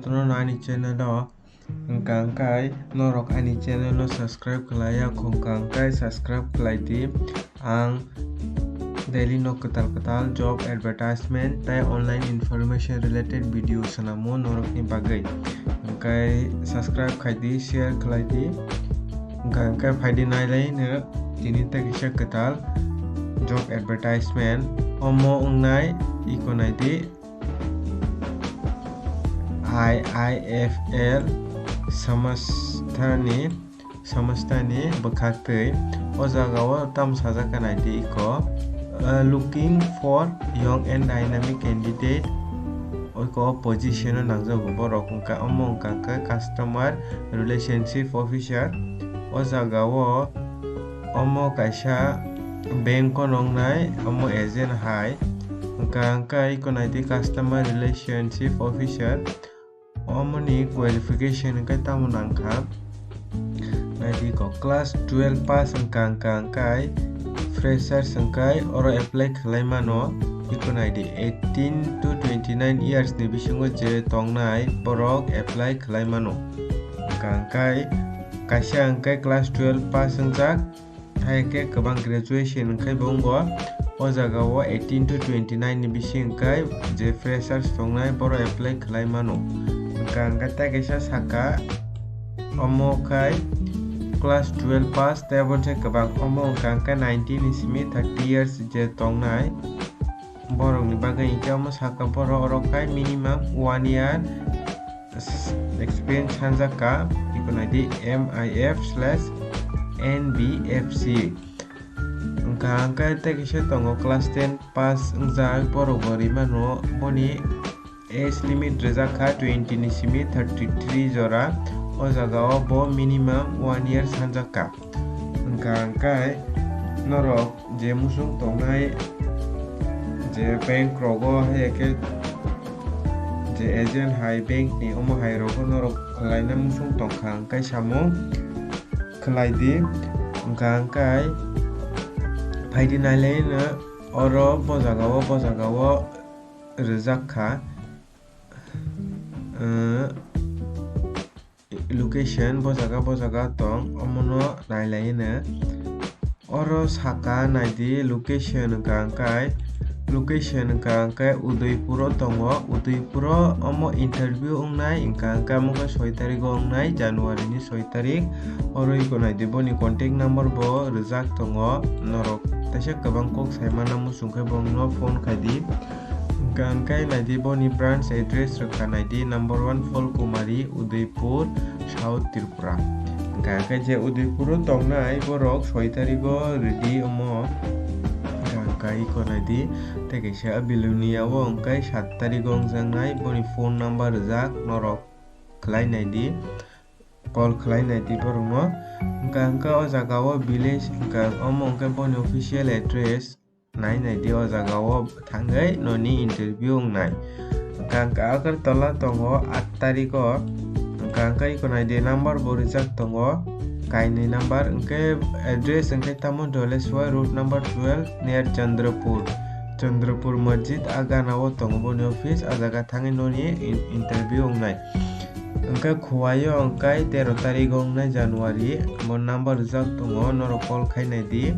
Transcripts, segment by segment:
Potono ani channel Twngkhai Norok ani channel subscribe khlaya Khulumkha subscribe khlaidi ang daily no katal job advertisement tai online information related video sanamo Norok ni Bagui Twngkhai subscribe khaidi share khlaidi Twngkhai phaidi nailai ne tini ta kisa katal job advertisement omo ungnai ikonai IIFL Samasta ni bakhaktui o jagao tam sajakanai di iko looking for young and dynamic candidate oiko position o nangjago borok wngka omo wngka customer relationship officer o jagao omo kaisa bank o nongnai omo agent hai wngka ikonai di customer relationship officer Amoni qualification wngkai tamo nangkha naidi ko class 12 pass wngkai freshers wngkai oro apply Khwlaimano ikonai di 18 to 29 years ni bisingo je tongnai borok apply Khwlaimano wngkai kaisa wngkai class 12 pass wngkak haike kwbang graduation wngkai bongo o jagao 18 to 29 ni bisi wngkai je freshers tongnai borok apply Khwlaimano wngka tai kaisa saka omo kai class 12 pass tebo je kwbang omo wngka 19 ni simi 30 years je tongnai borok ni bagui hingke omo saka borok oro kai minimum 1 year experience hanjaka ikonai di MIF/NBFC wngka tai kaisa tongo class 10 pass wngjak borok bo rimano boni age limit rejakha 20 ni simi 33 jora o jagao bo minimum 1 year sanjaka wngka norok je musung tongnai je bank rogo haike je agent hai bank ni omo hai rogo norok khlaina musung tongkha wngkai samung khlaidi wngka phaidi nailai no oro bo jagao rejakha location bo jaga tong omono nailai ne oro saka naidi location wngka Udaipur tongo Udaipur omo interview ongnai wngka mo 6 tarik ongnai January ni 6 tarik oro ikonai di boni contact number bo rijak tongo Norok taisa kwbang kok saimana musungkhai bongno phone khaidi wngka naidi boni branch address rokha naidi number 1 Phulkumari Udaipur South Tripura wngka je Udaipur tongnai borok 6 tarik ready omo wngka ikonai di tai kaisa bilunia o wngkai 7 tarik wngjaknai boni phone number rijak Norok khlainai di call khlainai di borokno wngka o jagao village wngka omo wngkai boni official address nainai di o jagao thangai noni interview wngnai wngka agartala tongo 8 tarik wngka ikonai di number bo rijak tongo kaini number wngkai address wngkai tamo Doleswai road number 12 near Chandrapur masjid agana o tongo boni office a jaga thangai noni interview wngnai wngka Khwaio wngkai 13 tarik wngnai January bo number rijak tongo Norok call khainai di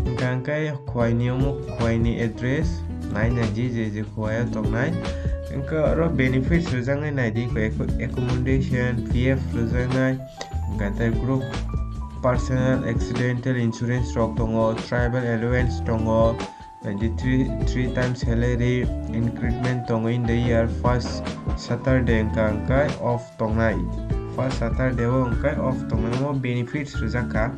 wngka Khwaini address nainai di je Khwaio tongnai wngka oro benefits rujaknai naidi accommodation PF rujaknai wngka group personal accidental insurance rok tongo travel allowance tongo 3 times salary increment tongo in the year first Saturday wngka off tongnai first Saturday o wngkai off tongnai mo benefits rujakha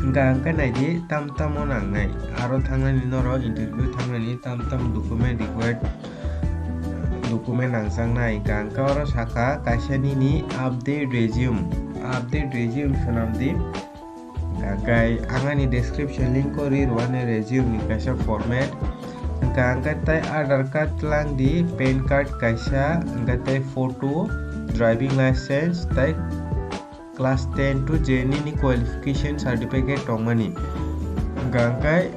wngka naidi tam o nangnai aro thangnani norok interview thangnani tam document required document nangjaknai wngka oro saka kaisa nini update resume swnamdi wngka angani description link ko rirwani resume ni kaisa format wngka tai Aadhaar card tlang di PAN card kaisa wngka tai photo driving license tai class 10 to JNE ni qualification certificate tongmani wngka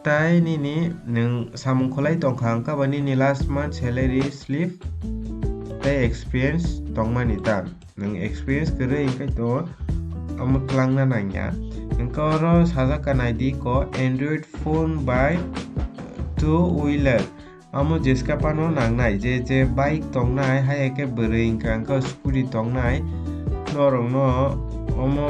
tai nini nung samung kholai tongkha wngka bani ni last month salary slip tei experience tongmani ta nang experience kere ingkai to amo klangna nangya ingka oro sajaka naidi ko Android phone by two wheeler amo jeska pano nangnai je bike tongnai hai ke bwrwi ingka scooty tongnai norok no amo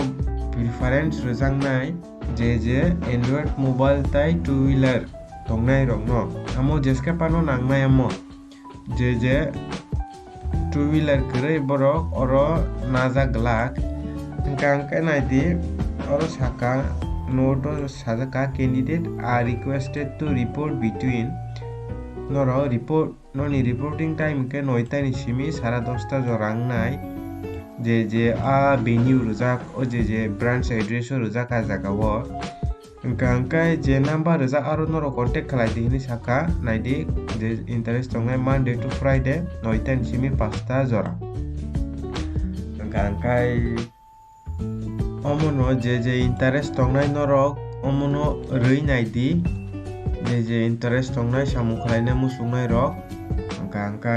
preference rwjaknai je Android mobile tai two wheeler tongnai rok no amo jeska pano nangnai amo je two wheeler kwrwi borok oro najaglak ingka naidi oro saka note sajaka candidate are requested to report between noni reporting time ke 9 ta ni simi 10:30 jorang nai je a venue rujak o je branch address rujak a jaga o ingka je number rujak aro noro contact khlai di hini saka naidi je interest tongnai Monday to Friday 9 ta ni simi 5 ta jora ingka omono je interest tongnai norok omono rui naidi je interest tongnai samung khlainai musungnai rok ingka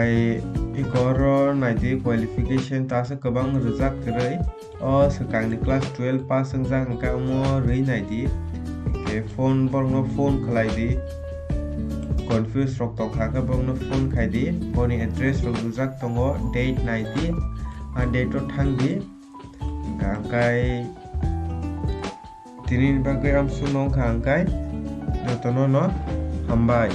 ikoro naidi qualification tasa kwbang rwjak kwrwi o swkangni class 12 pass wngjak ingka omo rui naidi phone borokno phone khlai di confuse rok tongkha khe borokno phone khai di phone address rok rwjak tongo date naidi a date o thangdi ingka tini bagui amsung nongkha ingkai jotono no Hambai